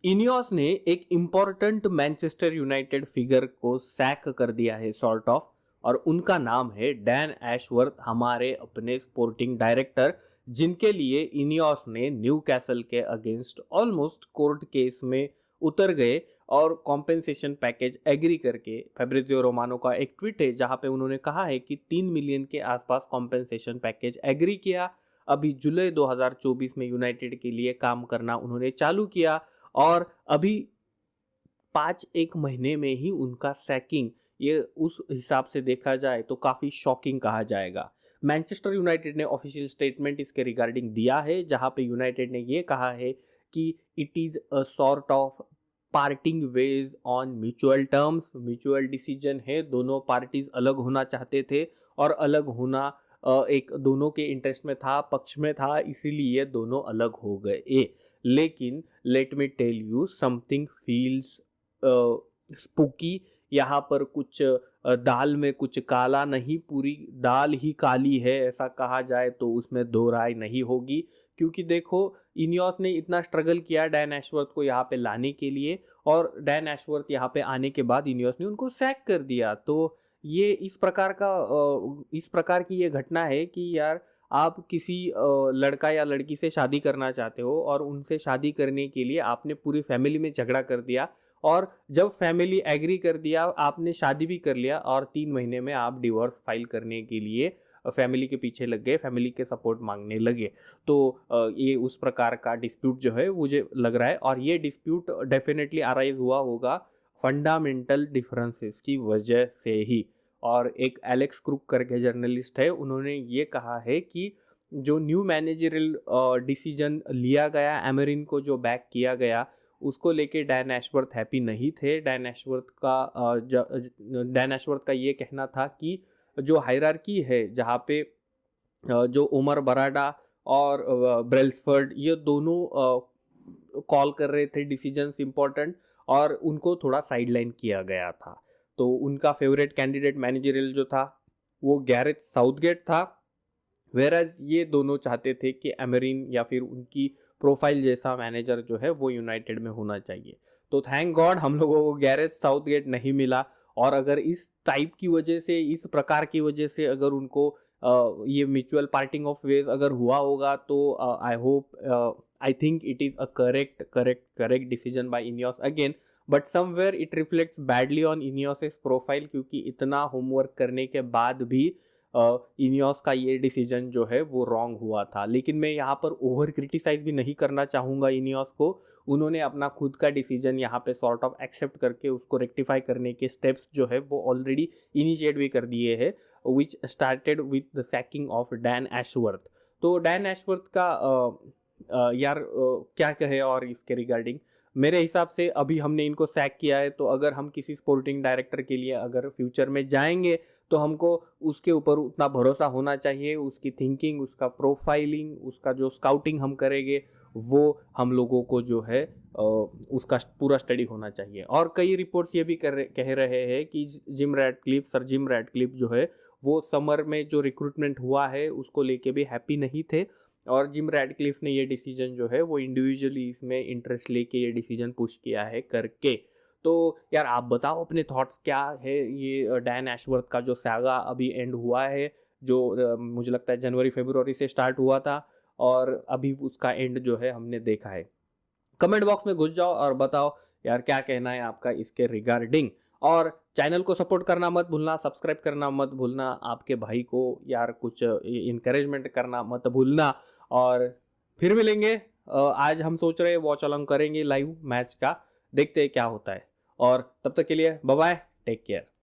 Ineos ने एक important Manchester United figure को सैक कर दिया है सॉर्ट ऑफ। और उनका नाम है डैन एशवर्थ, हमारे अपने स्पोर्टिंग डायरेक्टर, जिनके लिए इनियोस ने न्यू कैसल के अगेंस्ट ऑलमोस्ट कोर्ट केस में उतर गए और कॉम्पेंसेशन पैकेज एग्री करके। फेब्रिजियो रोमानो का एक ट्वीट है जहां पे उन्होंने कहा है कि 3 मिलियन के आसपास कॉम्पेंसेशन पैकेज एग्री किया। अभी जुलाई 2024 में यूनाइटेड के लिए काम करना उन्होंने चालू किया और अभी 5 एक महीने में ही उनका सैकिंग, ये उस हिसाब से देखा जाए तो काफ़ी शॉकिंग कहा जाएगा। मैनचेस्टर यूनाइटेड ने ऑफिशियल स्टेटमेंट इसके रिगार्डिंग दिया है जहां पे यूनाइटेड ने ये कहा है कि it is a sort of parting ways on mutual terms. Mutual decision है, दोनों पार्टीज अलग होना चाहते थे और अलग होना एक दोनों के इंटरेस्ट में था, पक्ष में था, इसीलिए दोनों अलग हो गए। लेकिन let me tell you something feels spooky. यहाँ पर कुछ दाल में कुछ काला नहीं, पूरी दाल ही काली है ऐसा कहा जाए तो उसमें दो राय नहीं होगी। क्योंकि देखो, इनियोस ने इतना स्ट्रगल किया डैन एशवर्थ को यहाँ पे लाने के लिए, और डैन एशवर्थ यहाँ पे आने के बाद इनियोस ने उनको सैक कर दिया। तो ये इस प्रकार की ये घटना है कि यार, आप किसी लड़का या लड़की से शादी करना चाहते हो और उनसे शादी करने के लिए आपने पूरी फैमिली में झगड़ा कर दिया, और जब फैमिली एग्री कर दिया आपने शादी भी कर लिया, और 3 महीने में आप डिवोर्स फाइल करने के लिए फैमिली के पीछे लग गए, फैमिली के सपोर्ट मांगने लगे। तो ये उस प्रकार का डिस्प्यूट जो है मुझे लग रहा है, और ये डिस्प्यूट डेफिनेटली अराइज हुआ होगा फंडामेंटल डिफरेंसेस की वजह से ही। और एक एलेक्स क्रुक करके जर्नलिस्ट है, उन्होंने ये कहा है कि जो न्यू मैनेजरियल डिसीजन लिया गया, एमरिन को जो बैक किया गया, उसको लेके डैन एशवर्थ हैप्पी नहीं थे। डैन एशवर्थ का ये कहना था कि जो हायरार्की है जहाँ पे जो उमर बराडा और ब्रेल्सफर्ड, ये दोनों कॉल कर रहे थे डिसीजंस इंपॉर्टेंट, और उनको थोड़ा साइडलाइन किया गया था। तो उनका फेवरेट कैंडिडेट मैनेजरियल जो था वो गैरेथ साउथगेट था, वेराज ये दोनों चाहते थे कि एमरिन या फिर उनकी प्रोफाइल जैसा मैनेजर जो है वो यूनाइटेड में होना चाहिए। तो थैंक गॉड हम लोगों को गैरेथ साउथगेट नहीं मिला। और अगर इस टाइप की वजह से, इस प्रकार की वजह से अगर उनको ये म्यूचुअल पार्टिंग ऑफ वेज अगर हुआ होगा, तो I think it is a correct decision by Ineos again. But somewhere it reflects badly on Ineos profile, क्योंकि इतना होमवर्क करने के बाद भी इनियोस का ये डिसीजन जो है वो रॉन्ग हुआ था। लेकिन मैं यहाँ पर ओवर क्रिटिसाइज भी नहीं करना चाहूँगा इनियोस को। उन्होंने अपना खुद का डिसीजन यहाँ पे सॉर्ट ऑफ एक्सेप्ट करके उसको रेक्टिफाई करने के स्टेप्स जो है वो ऑलरेडी इनिशिएट भी कर दिए हैं, which started with the sacking of Dan Ashworth. तो डैन एशवर्थ का यार क्या कहे और इसके रिगार्डिंग, मेरे हिसाब से अभी हमने इनको सैक किया है, तो अगर हम किसी स्पोर्टिंग डायरेक्टर के लिए अगर फ्यूचर में जाएंगे तो हमको उसके ऊपर उतना भरोसा होना चाहिए, उसकी थिंकिंग, उसका प्रोफाइलिंग, उसका जो स्काउटिंग हम करेंगे वो हम लोगों को जो है उसका पूरा स्टडी होना चाहिए। और कई रिपोर्ट्स ये भी कह रहे हैं कि सर जिम रैडक्लिफ जो है वो समर में जो रिक्रूटमेंट हुआ है उसको लेके भी हैप्पी नहीं थे, और जिम रैडक्लिफ ने ये डिसीजन जो है वो इंडिविजुअली इसमें इंटरेस्ट लेके ये डिसीजन पुश किया है करके। तो यार आप बताओ अपने थॉट्स क्या है, ये डैन एशवर्थ का जो सागा अभी एंड हुआ है, जो मुझे लगता है जनवरी फरवरी से स्टार्ट हुआ था, और अभी उसका एंड जो है हमने देखा है। कमेंट बॉक्स में घुस जाओ और बताओ यार क्या कहना है आपका इसके रिगार्डिंग। और चैनल को सपोर्ट करना मत भूलना, सब्सक्राइब करना मत भूलना, आपके भाई को यार कुछ इनकरेजमेंट करना मत भूलना। और फिर मिलेंगे। आज हम सोच रहे हैं वॉच अलॉन्ग करेंगे लाइव मैच का, देखते हैं क्या होता है। और तब तक के लिए बाय बाय, टेक केयर।